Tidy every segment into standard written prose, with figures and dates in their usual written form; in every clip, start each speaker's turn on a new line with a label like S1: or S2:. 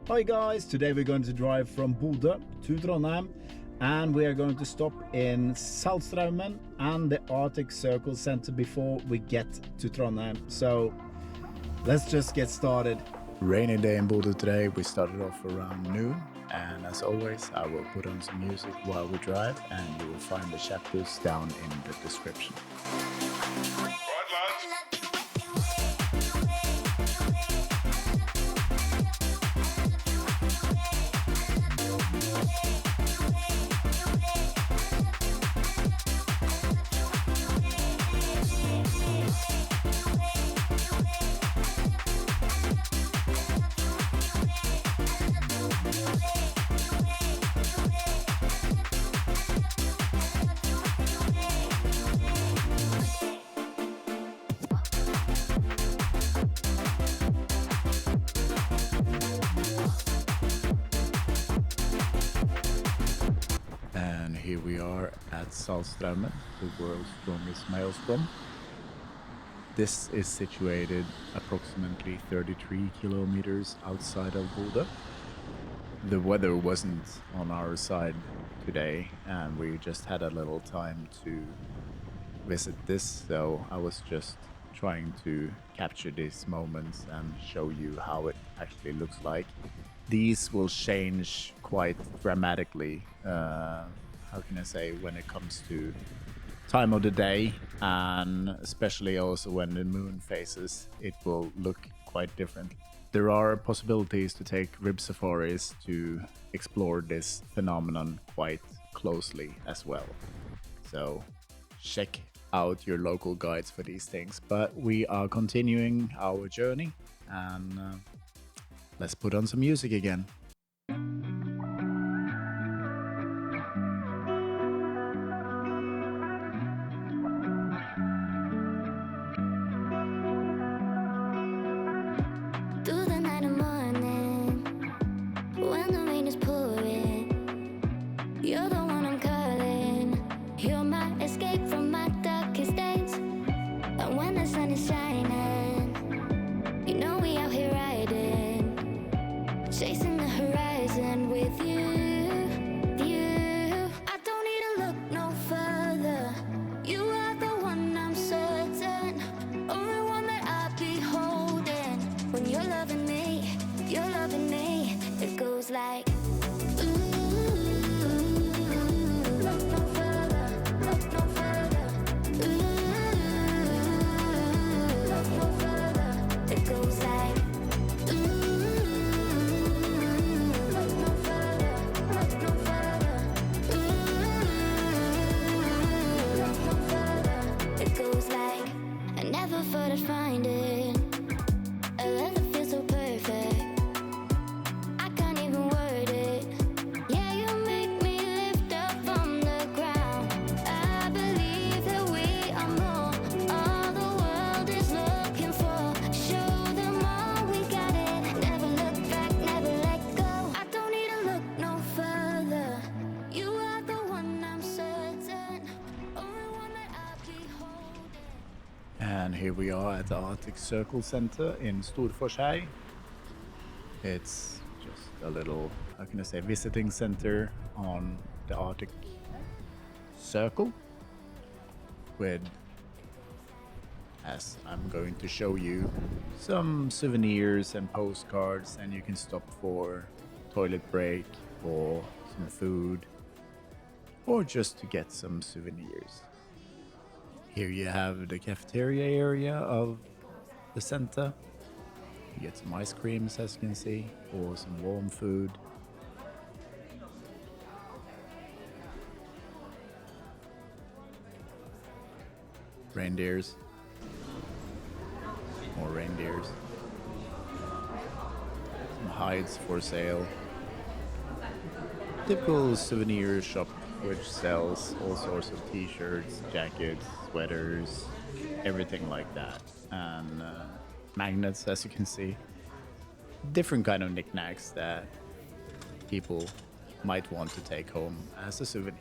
S1: Hi guys, today we're going to drive from Bodø to Trondheim and we are going to stop in Saltstraumen and the Arctic Circle Center before we get to Trondheim. So let's just get started. Rainy day in Bodø today. We started off around noon and as always I will put on some music while we drive and you will find the chapters down in the description. Here we are at Saltstraumen, the world's strongest maelstrom. This is situated approximately 33 kilometers outside of Bodø. The weather wasn't on our side today and we just had a little time to visit this, so I was just trying to capture these moments and show you how it actually looks like. These will change quite dramatically how can I say, when it comes to time of the day, and especially also when the moon phases, it will look quite different. There are possibilities to take rib safaris to explore this phenomenon quite closely as well. So check out your local guides for these things. But we are continuing our journey and let's put on some music again. And here we are at the Arctic Circle Center in Storforshei. It's just a little, how can I say, visiting center on the Arctic Circle with, as I'm going to show you, some souvenirs and postcards, and you can stop for toilet break or some food or just to get some souvenirs. Here you have the cafeteria area of the center. You get some ice creams, as you can see, or some warm food. Reindeers. More reindeers. Some hides for sale. Typical souvenir shop which sells all sorts of t-shirts, jackets, sweaters, everything like that. And magnets, as you can see. Different kind of knickknacks that people might want to take home as a souvenir.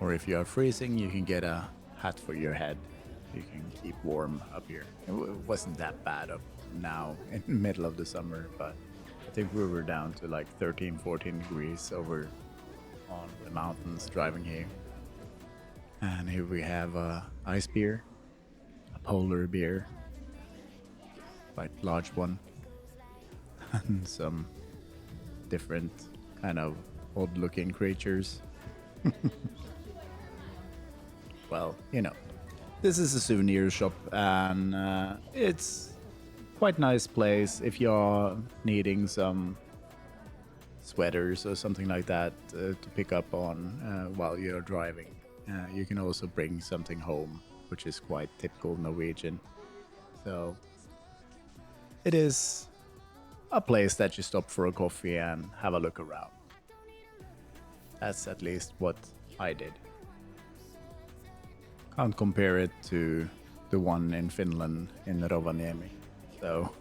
S1: Or if you are freezing, you can get a hat for your head. You can keep warm up here. It wasn't that bad up now in the middle of the summer, but I think we were down to like 13, 14 degrees over on the mountains driving here. And here we have a ice beer, a polar beer, quite large one, and some different kind of odd-looking creatures. Well, you know, this is a souvenir shop, and it's quite nice place if you're needing some sweaters or something like that to pick up on while you're driving. You can also bring something home, which is quite typical Norwegian. So it is a place that you stop for a coffee and have a look around. That's at least what I did. Can't compare it to the one in Finland in Rovaniemi. So,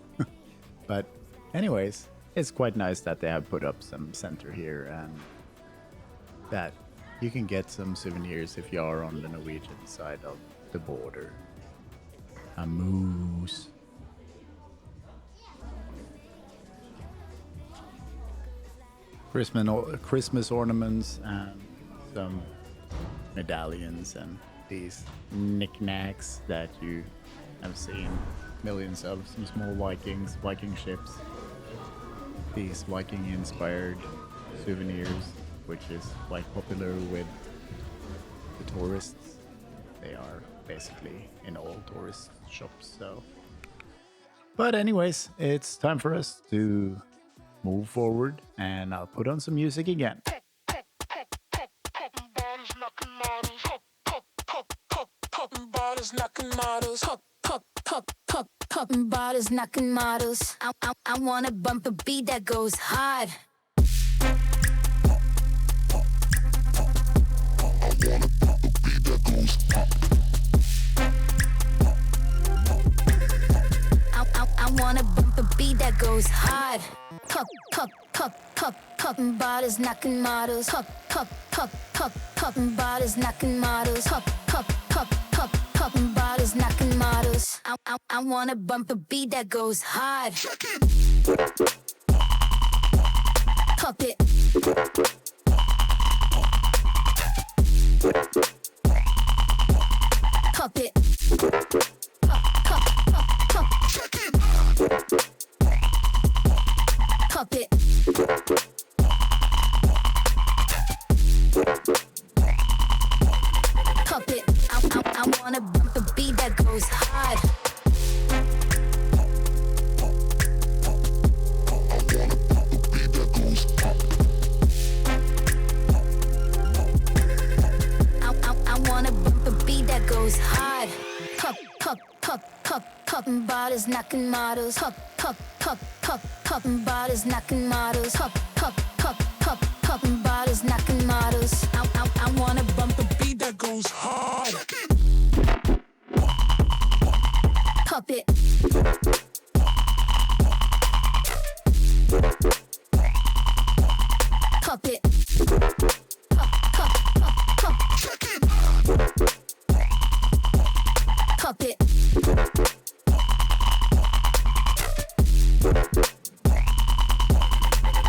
S1: but anyways, it's quite nice that they have put up some center here and that you can get some souvenirs if you are on the Norwegian side of the border. A moose. Christmas ornaments and some medallions and these knickknacks that you have seen millions of, some small Viking ships, these Viking-inspired souvenirs, which is quite popular with the tourists. They are basically in all tourist shops, so. But anyways, it's time for us to move forward, and I'll put on some music again.
S2: Bottles knocking models, popping bottles knocking models. I wanna bump a beat that goes hard. I wanna bump a beat that goes hard. Popping bottles knocking models. Popping bottles knocking models. Popping bottles knocking models. I wanna bump a beat that goes hard. Pop it. Pop it. Pop it. Pop it. I wanna bump a beat that goes hard. I wanna bump a beat that goes hard. Popping bottles knocking models. Popping bottles knocking models. Popping bottles knocking models. I wanna bump a beat that goes hard. Pop it. Pop it. Pop it.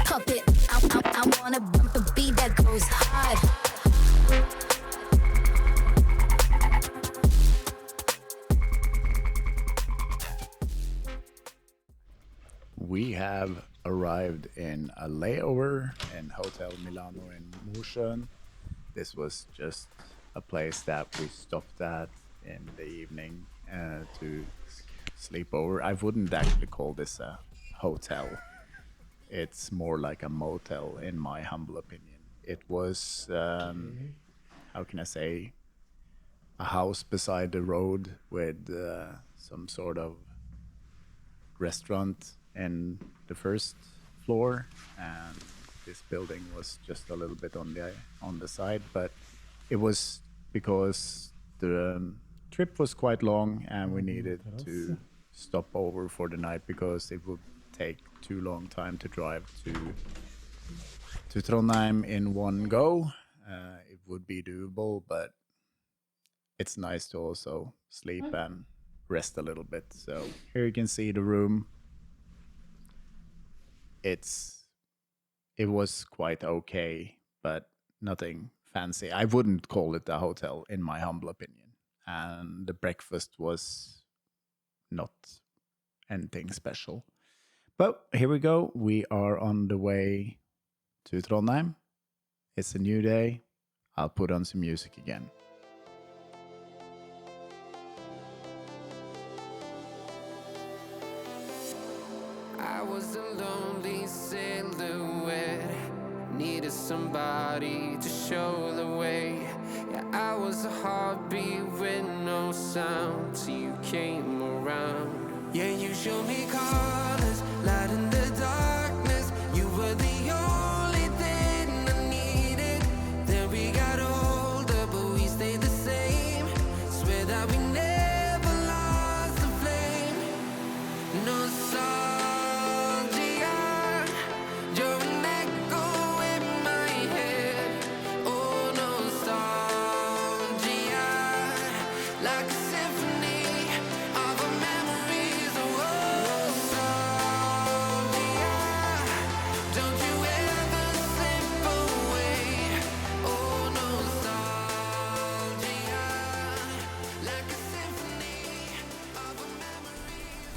S2: Pop it. I wanna bump a beat that goes hard.
S1: We have arrived in a layover in Hotel Milano in Mosjøen. This was just a place that we stopped at in the evening to sleep over. I wouldn't actually call this a hotel. It's more like a motel, in my humble opinion. It was, how can I say, a house beside the road with some sort of restaurant in the first floor, and this building was just a little bit on the side, but it was because the trip was quite long and we needed to stop over for the night because it would take too long time to drive to Trondheim in one go. It would be doable, but it's nice to also sleep and rest a little bit. So here you can see the room. it was quite okay, but nothing fancy. I wouldn't call it a hotel, in my humble opinion. And the breakfast was not anything special. But here we go. We are on the way to Trondheim. It's a new day. I'll put on some music again.
S3: I was a lonely silhouette, needed somebody to show the way. Yeah, I was a heartbeat with no sound till you came around. Yeah, you showed me colors, light in the darkness. You were the only thing I needed. Then we got older, but we stayed the same. Swear that we never lost the flame. Nostalgia, you're an echo in my head. Oh, nostalgia, like a symphony of our memories. Oh, nostalgia, don't you ever slip away. Oh, nostalgia, like a symphony of our memories.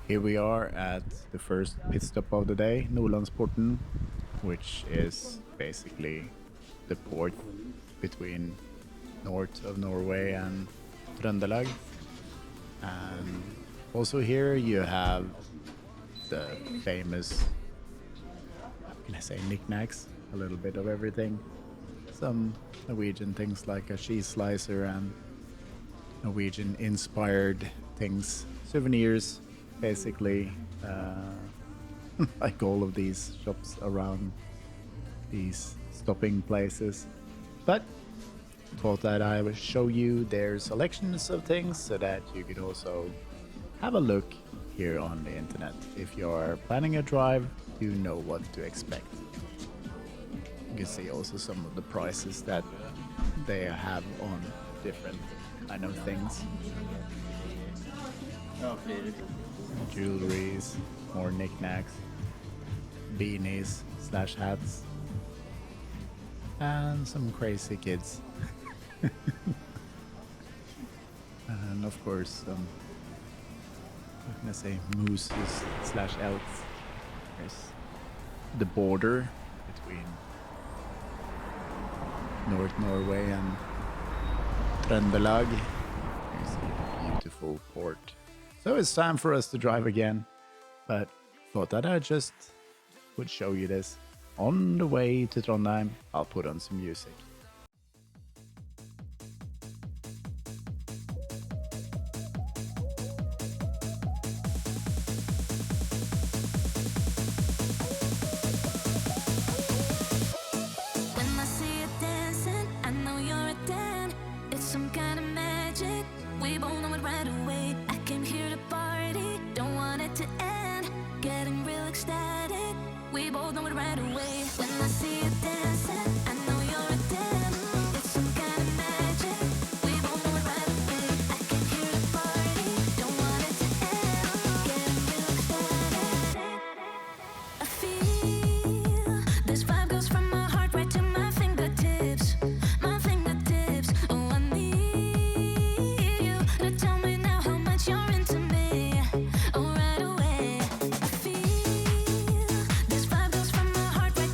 S1: Here we are at the first pit stop of the day, Nordlandsporten, which is basically the port between north of Norway and Trøndelag. And also here you have the famous, how can I say, knickknacks, a little bit of everything. Some Norwegian things like a cheese slicer and Norwegian inspired things, souvenirs, basically, like all of these shops around these stopping places. But thought that I would show you their selections of things so that you could also have a look here on the internet. If you're planning a drive, you know what to expect. You can see also some of the prices that they have on different kind of things. Jewelries, more knickknacks, beanies slash hats, and some crazy kids. And of course some, how can I say, mooses slash elks. There's the border between North Norway and Trøndelag. There's a beautiful port. So it's time for us to drive again, but thought that I just would show you this. On the way to Trondheim, I'll put on some music.
S2: When I see you dancing, I know you're a Dan. It's some kind of magic. We both know it right away. I came here to party, don't want it to end. Getting real ecstatic. We both know it right away. When I see you dancing, I know you're a Dan. It's some kind of magic. We both know it right away. I came here to party, don't want it to end. Getting real ecstatic. I feel this vibe goes from my heart right to my fingertips. My fingertips. Oh, I need you to tell me now how much you're into me. Oh, right away. I feel this vibe goes from my heart right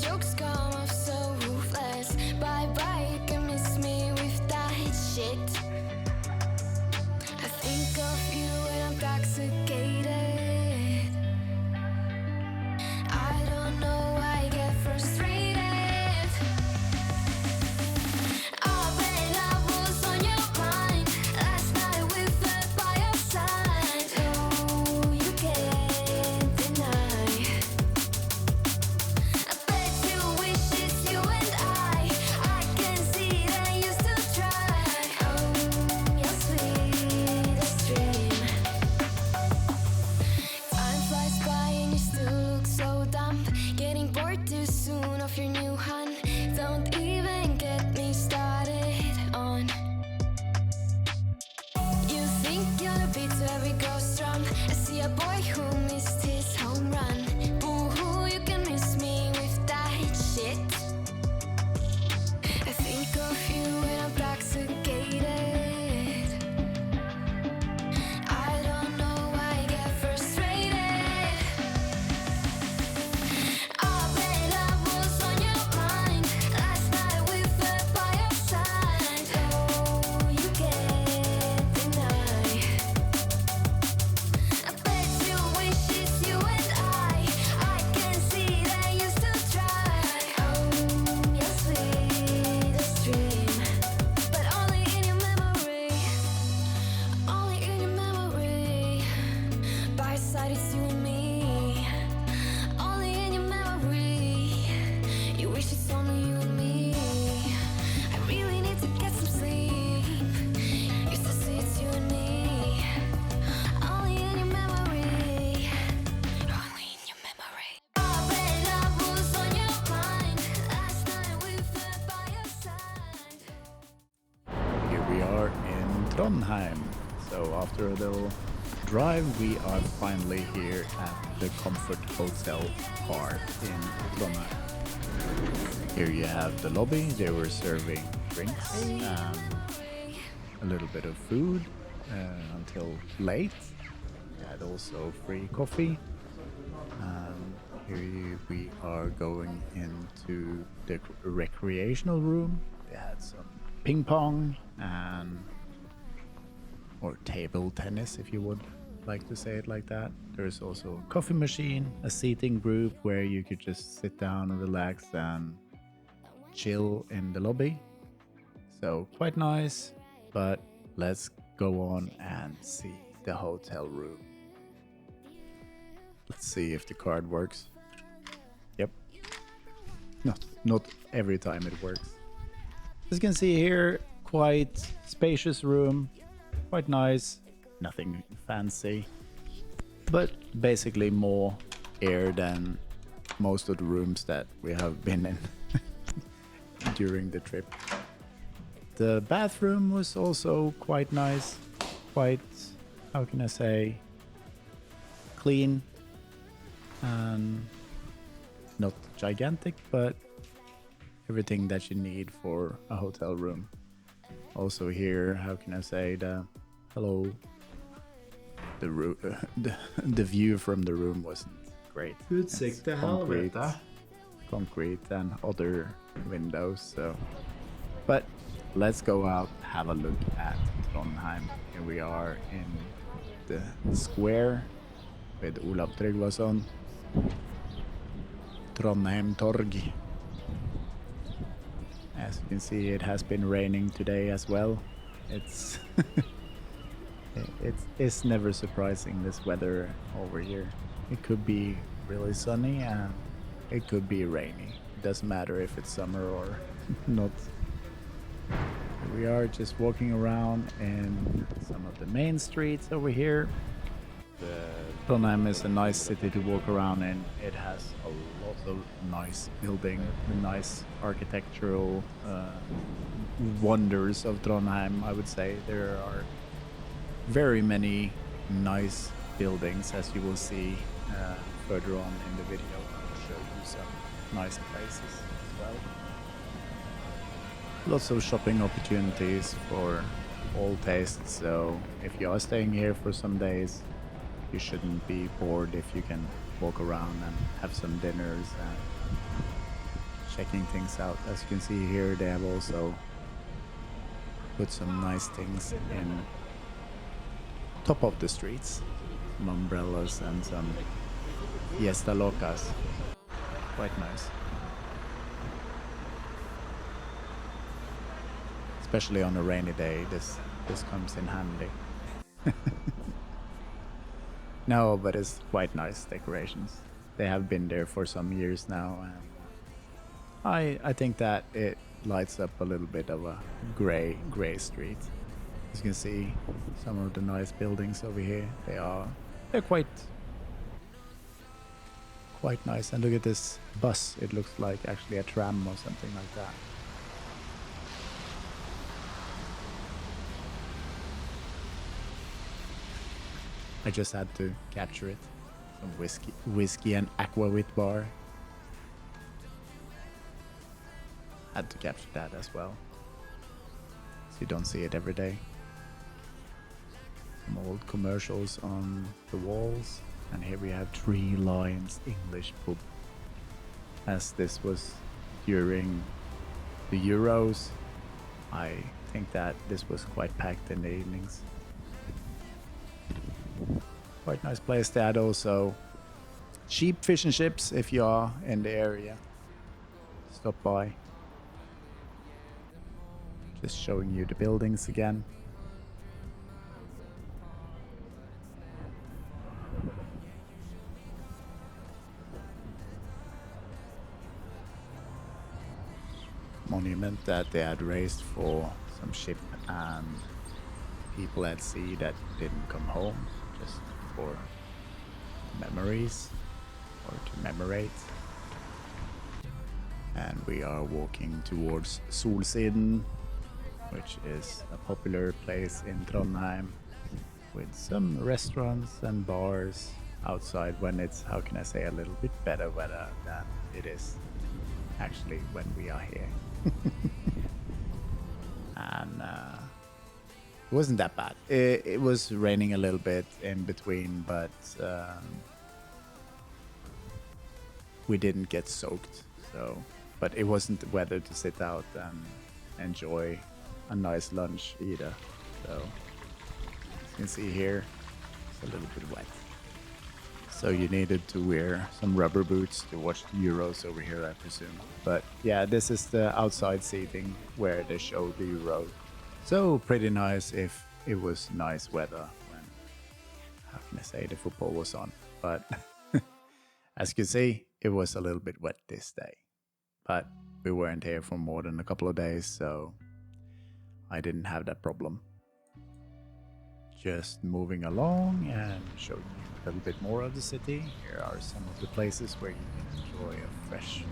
S2: jokes come off so ruthless. Bye bye, you can miss me with that shit. I think of you when I'm intoxicated. I don't know why I get frustrated. Oh, babe, I was on your mind. Last night we fell by your side. Oh, you can't deny. I bet you wish it's you and I can see that you still try. Oh, your sweetest dream. Time flies by and you still look so dumb. Getting bored too soon of your new hun. Don't even get me started on. You think you're a beat to every ghost drum. I see a boy who missed his home run. Boo-hoo, you can miss me with that shit. I think of you when I'm intoxicated. I don't know why I get frustrated. Oh, babe, I was on your mind. Last night we fell by your side. Oh, you can't deny. I bet you wish it's you and I can see that you still try. Oh, your sweetest dream. But only in your memory. Only in your memory. By your side it's you and me. Only in your memory. You wish it's only you and me. I really need to get some sleep. Used to say it's you and me. Only in your memory. Only in your memory. Oh, babe, I was on your mind. Last night we fell by your side.
S1: Here we are in Trondheim. So after a little drive, we are finally here at the Comfort Hotel part in Trondheim. Here you have the lobby. They were serving drinks and a little bit of food until late. We had also free coffee. Here we are going into the recreational room. They had some ping pong and or table tennis, if you would like to say it like that. There's also a coffee machine, a seating group where you could just sit down and relax and chill in the lobby. So quite nice, but let's go on and see the hotel room. Let's see if the card works. Yep. Not every time it works. As you can see here, quite spacious room, quite nice, nothing fancy, but basically more air than most of the rooms that we have been in during the trip. The bathroom was also quite nice, quite, how can I say, clean and not gigantic, but everything that you need for a hotel room. Also here, how can I say, the view from the room wasn't great.
S4: Utsikt til helvete.
S1: Concrete and other windows, so. But let's go out, have a look at Trondheim. Here we are in the square with Olav Tryggvason. Trondheim Torg. As you can see, it has been raining today as well. It's it's never surprising, this weather over here. It could be really sunny and it could be rainy. It doesn't matter if it's summer or not. We are just walking around in some of the main streets over here. Trondheim is a nice city to walk around in. It has a lot of nice building, the nice architectural wonders of Trondheim, I would say. There are very many nice buildings, as you will see further on in the video. I'll show you some nice places as well. Lots of shopping opportunities for all tastes, so if you are staying here for some days, you shouldn't be bored if you can walk around and have some dinners and checking things out. As you can see here, they have also put some nice things in top of the streets. Some umbrellas and some fiesta locas. Quite nice. Especially on a rainy day, this comes in handy. No, but it's quite nice decorations. They have been there for some years now, and I think that it lights up a little bit of a gray street. As you can see, some of the nice buildings over here, they're quite nice. And look at this bus, it looks like actually a tram or something like that. I just had to capture it. Some whiskey and aquavit bar. Had to capture that as well, so you don't see it every day. Some old commercials on the walls, and here we have Three Lions English pub. As this was during the Euros, I think that this was quite packed in the evenings. Quite nice place. They had also cheap fish and chips if you are in the area. Stop by. Just showing you the buildings again. Monument that they had raised for some ship and people at sea that didn't come home, just for memories or to commemorate. And we are walking towards Solsiden, which is a popular place in Trondheim with some restaurants and bars outside when it's, how can I say, a little bit better weather than it is actually when we are here. And it wasn't that bad. It was raining a little bit in between, but we didn't get soaked. So, but it wasn't the weather to sit out and enjoy a nice lunch either. So, as you can see here, it's a little bit wet. So you needed to wear some rubber boots to watch the Euros over here, I presume. But yeah, this is the outside seating where they show the Euro. So pretty nice if it was nice weather when, how can I say, the football was on. But as you can see, it was a little bit wet this day. But we weren't here for more than a couple of days, so I didn't have that problem. Just moving along and showing you a little bit more of the city. Here are some of the places where you can enjoy a fresh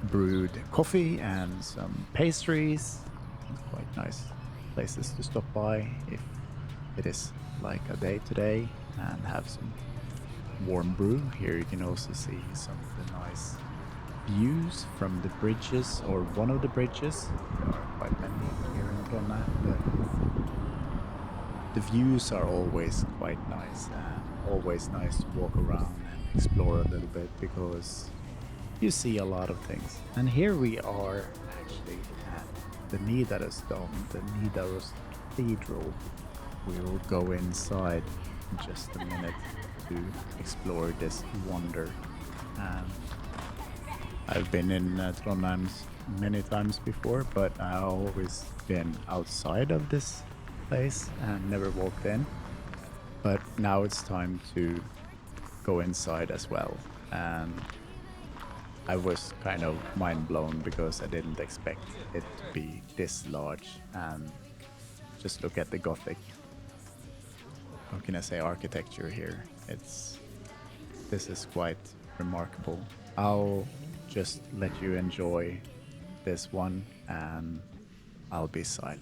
S1: brewed coffee and some pastries. Quite nice places to stop by if it is like a day today and have some warm brew. Here you can also see some of the nice views from the bridges, or one of the bridges. There are quite many here in Trondheim, but the views are always quite nice, and always nice to walk around and explore a little bit because you see a lot of things. And here we are actually at the Nidarosdomen, the Nidaros Cathedral. We will go inside in just a minute to explore this wonder. And I've been in Trondheim many times before, but I've always been outside of this place and never walked in. But now it's time to go inside as well. And I was kind of mind blown because I didn't expect it to be this large. And just look at the Gothic, how can I say, architecture here. This is quite remarkable. I'll just let you enjoy this one and I'll be silent.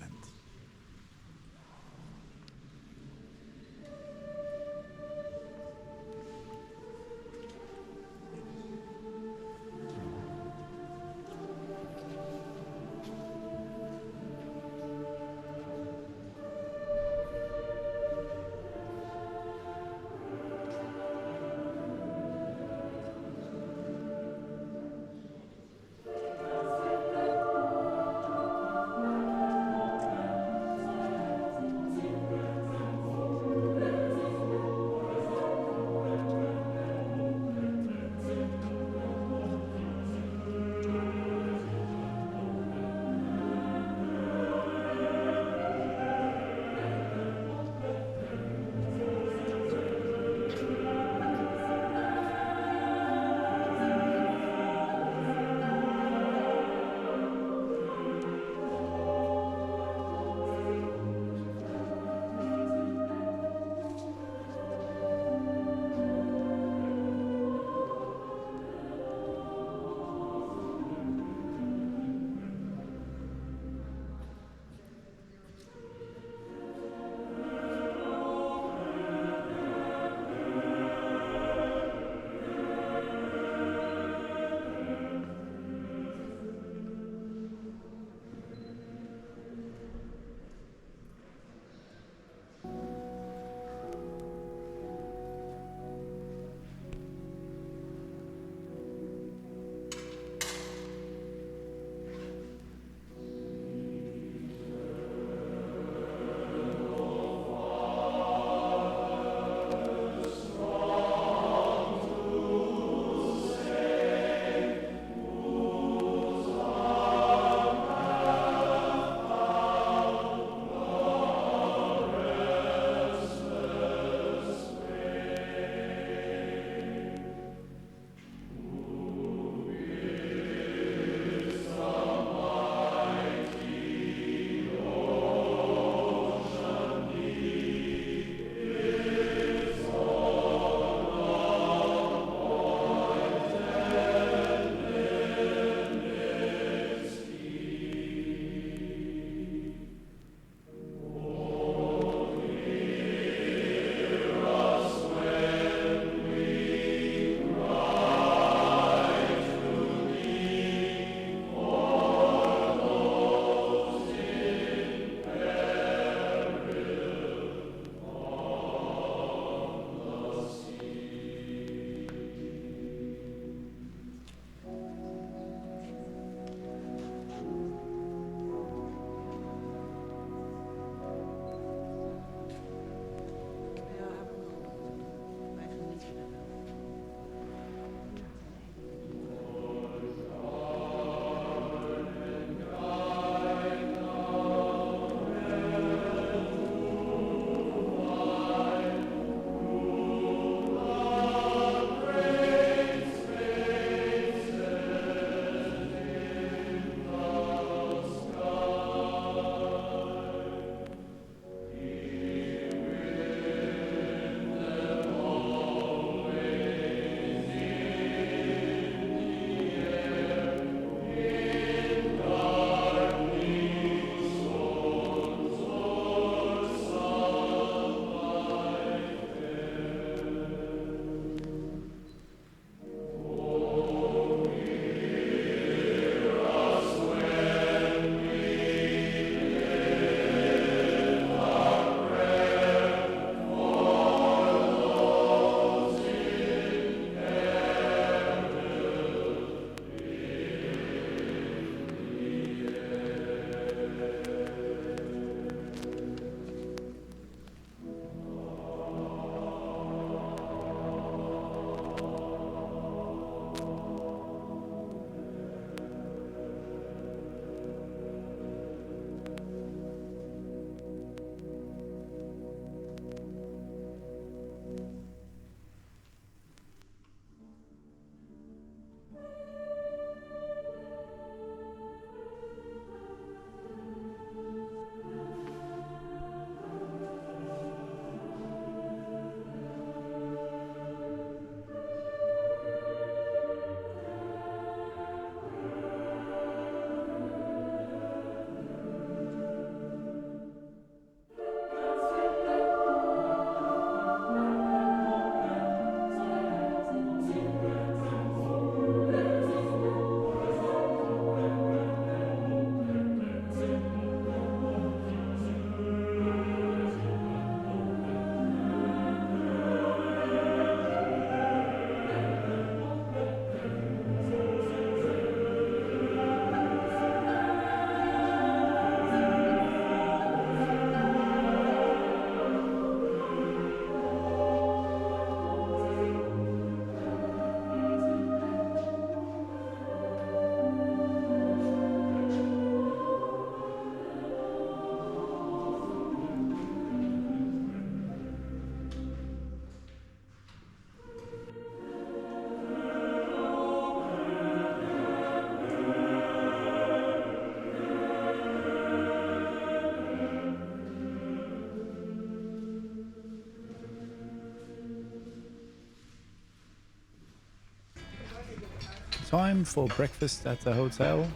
S1: time for breakfast at the hotel,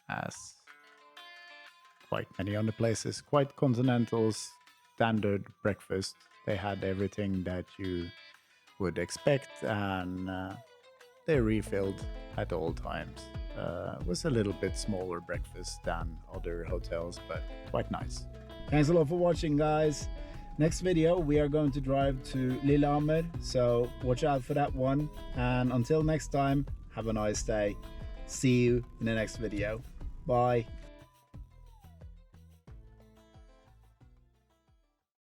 S1: as quite many other places, quite continental standard breakfast. They had everything that you would expect, and they refilled at all times. It was a little bit smaller breakfast than other hotels, but quite nice.
S5: Thanks a lot for watching, guys. Next video, we are going to drive to Lillehammer, so watch out for that one. And until next time, have a nice day. See you in the next video. Bye.